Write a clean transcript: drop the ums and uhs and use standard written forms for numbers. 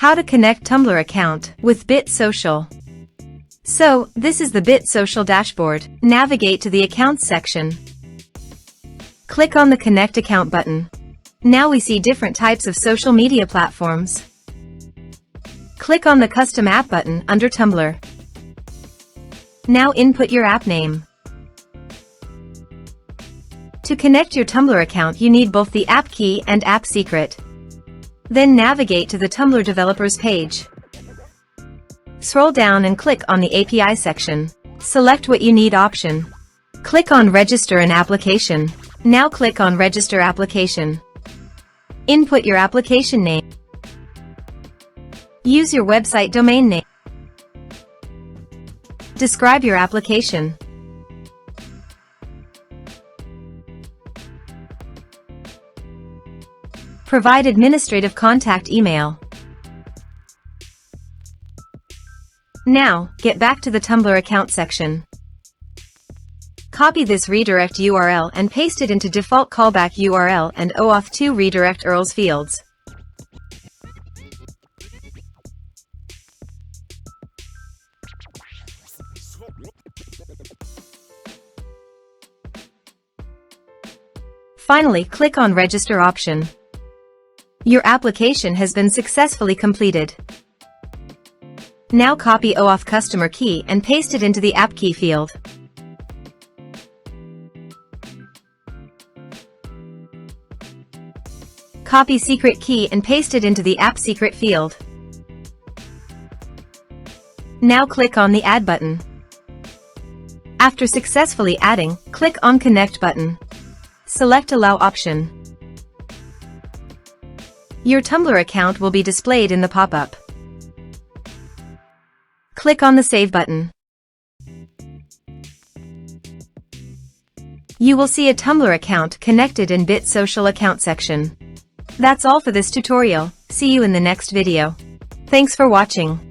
How to connect Tumblr account with BitSocial. So, this is the BitSocial dashboard. Navigate to the Accounts section. Click on the Connect Account button. Now we see different types of social media platforms. Click on the Custom App button under Tumblr. Now input your app name. To connect your Tumblr account, you need both the app key and app secret. Then navigate to the Tumblr developers page. Scroll down and click on the API section. Select what you need option. Click on Register an application. Now click on Register application. Input your application name. Use your website domain name. Describe your application. Provide administrative contact email. Now, get back to the Tumblr account section. Copy this redirect URL and paste it into default callback URL and OAuth2 redirect URLs fields. Finally, click on Register option. Your application has been successfully completed. Now copy OAuth customer key and paste it into the app key field. Copy secret key and paste it into the app secret field. Now click on the Add button. After successfully adding, click on Connect button. Select Allow option. Your Tumblr account will be displayed in the pop-up. Click on the Save button. You will see a Tumblr account connected in BitSocial account section. That's all for this tutorial. See you in the next video. Thanks for watching.